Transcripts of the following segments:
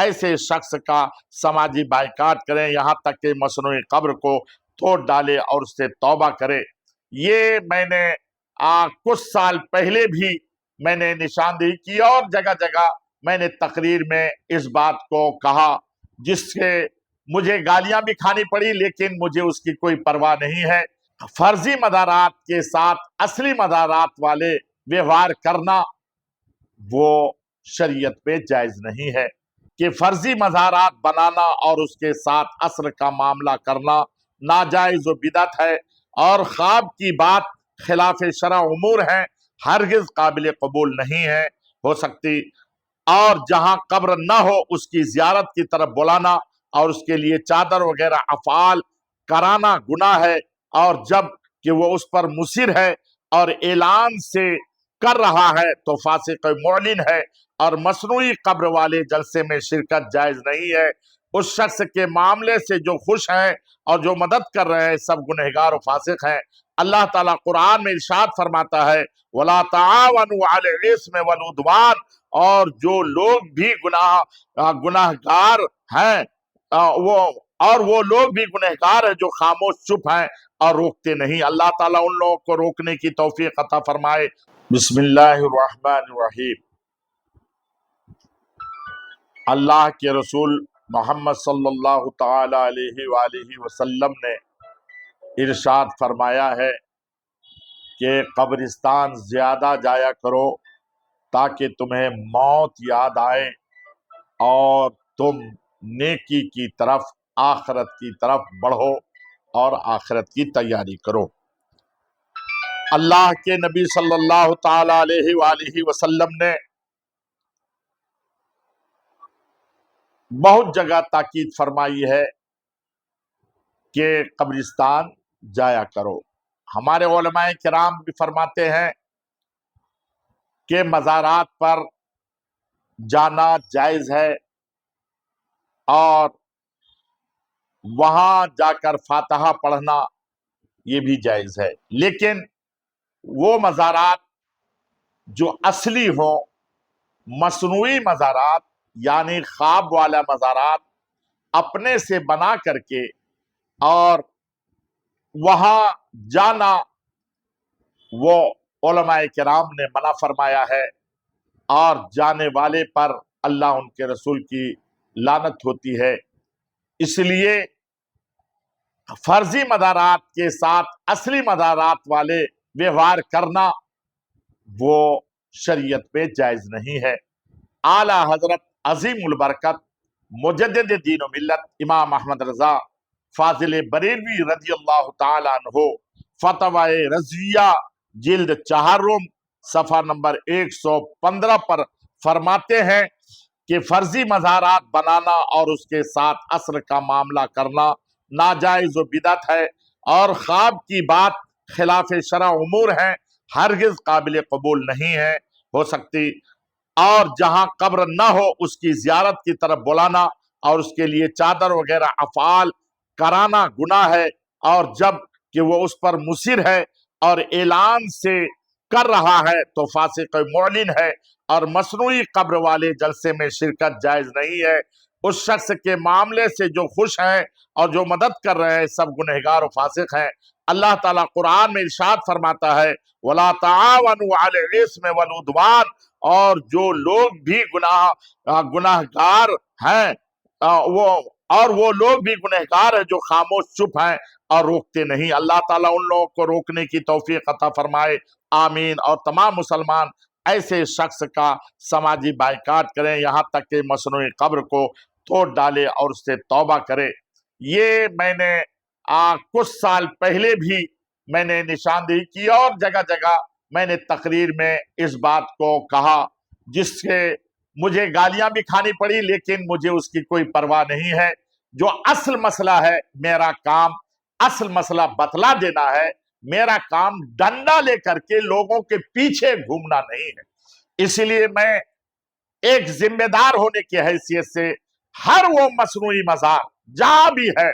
ایسے شخص کا سماجی بائیکاٹ کریں یہاں تک کہ مصنوعی قبر کو توڑ ڈالے اور اس سے توبہ کرے۔ یہ میں نے کچھ سال پہلے بھی میں نے نشاندہی کی اور جگہ جگہ میں نے تقریر میں اس بات کو کہا، جس سے مجھے گالیاں بھی کھانی پڑی، لیکن مجھے اس کی کوئی پرواہ نہیں ہے۔ فرضی مزارات کے ساتھ اصلی مزارات والے ویوہار کرنا وہ شریعت میں جائز نہیں ہے کہ فرضی مزارات بنانا اور اس کے ساتھ اصل کا معاملہ کرنا ناجائز و بدعت ہے، اور خواب کی بات خلاف شرع امور ہے، ہرگز قابل قبول نہیں ہے ہو سکتی۔ اور جہاں قبر نہ ہو اس کی زیارت کی طرف بلانا اور اس کے لیے چادر وغیرہ افعال کرانا گناہ ہے، اور جب کہ وہ اس پر مصر ہے اور اعلان سے کر رہا ہے تو فاسق معلن ہے، اور مصنوعی قبر والے جلسے میں شرکت جائز نہیں ہے۔ اس شخص کے معاملے سے جو خوش ہیں اور جو مدد کر رہے ہیں سب گنہگار و فاسق ہیں۔ اللہ تعالیٰ قرآن میں ارشاد فرماتا ہے وَلَا تَعَاوَنُوا عَلَى الْإِثْمِ وَالْعُدْوَانِ، اور جو لوگ بھی گناہگار ہیں وہ لوگ بھی گنہگار ہیں جو خاموش چپ ہیں اور روکتے نہیں۔ اللہ تعالیٰ ان لوگوں کو روکنے کی توفیق عطا فرمائے۔ بسم اللہ الرحمن الرحیم۔ اللہ کے رسول محمد صلی اللہ تعالی علیہ وآلہ وسلم نے ارشاد فرمایا ہے کہ قبرستان زیادہ جایا کرو تاکہ تمہیں موت یاد آئے اور تم نیکی کی طرف، آخرت کی طرف بڑھو اور آخرت کی تیاری کرو۔ اللہ کے نبی صلی اللہ تعالی علیہ وآلہ وسلم نے بہت جگہ تاکید فرمائی ہے کہ قبرستان جایا کرو۔ ہمارے علماء کرام بھی فرماتے ہیں کہ مزارات پر جانا جائز ہے اور وہاں جا کر فاتحہ پڑھنا یہ بھی جائز ہے، لیکن وہ مزارات جو اصلی ہوں، مصنوعی مزارات یعنی خواب والا مزارات اپنے سے بنا کر کے اور وہاں جانا، وہ علماء کرام نے منع فرمایا ہے، اور جانے والے پر اللہ ان کے رسول کی لعنت ہوتی ہے۔ اس لیے فرضی مزارات کے ساتھ اصلی مزارات والے ویوہار کرنا وہ شریعت میں جائز نہیں ہے۔ اعلیٰ حضرت عظیم البرکت مجدد دین و ملت امام احمد رضا فاضل بریلوی رضی اللہ تعالی عنہ فتوی رضویہ جلد 4 صفحہ نمبر 115 پر فرماتے ہیں کہ فرضی مزارات بنانا اور اس کے ساتھ اصل کا معاملہ کرنا ناجائز و بدعت ہے، اور خواب کی بات خلاف شرع امور ہے، ہرگز قابل قبول نہیں ہے ہو سکتی۔ اور جہاں قبر نہ ہو اس کی زیارت کی طرف بلانا اور اس کے لیے چادر وغیرہ افعال کرانا گناہ ہے، اور جب کہ وہ اس پر مصر ہے اور اعلان سے کر رہا ہے تو فاسق معلن ہے، اور مصنوعی قبر والے جلسے میں شرکت جائز نہیں ہے۔ اس شخص کے معاملے سے جو خوش ہیں اور جو مدد کر رہے ہیں سب گنہگار و فاسق ہیں۔ اللہ تعالیٰ قرآن میں ارشاد فرماتا ہے وَلَا تَعَاوَنُوا عَلَى الْإِثْمِ وَالْعُدْوَانِ، اور جو لوگ بھی گناہگار ہیں وہ لوگ بھی گنہگار ہیں جو خاموش چپ ہیں اور روکتے نہیں۔ اللہ تعالیٰ ان لوگوں کو روکنے کی توفیق عطا فرمائے، آمین۔ اور تمام مسلمان ایسے شخص کا سماجی بائیکاٹ کریں یہاں تک کہ مصنوعی قبر کو توڑ ڈالے اور اس سے توبہ کرے۔ یہ میں نے کچھ سال پہلے بھی میں نے نشاندہی کی اور جگہ جگہ میں نے تقریر میں اس بات کو کہا، جس سے مجھے گالیاں بھی کھانی پڑی، لیکن مجھے اس کی کوئی پرواہ نہیں ہے۔ جو اصل مسئلہ ہے، میرا کام اصل مسئلہ بتلا دینا ہے، میرا کام ڈنڈا لے کر کے لوگوں کے پیچھے گھومنا نہیں ہے۔ اس لیے میں ایک ذمہ دار ہونے کی حیثیت سے ہر وہ مصنوعی مزار جہاں بھی ہے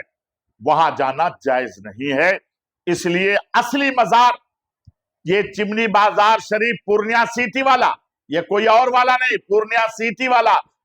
وہاں جانا جائز نہیں ہے۔ اس لیے اصلی مزار یہ چمنی بازار شریف پورنیہ سٹی والا، یہ کوئی اور والا نہیں، پورنیہ سٹی والا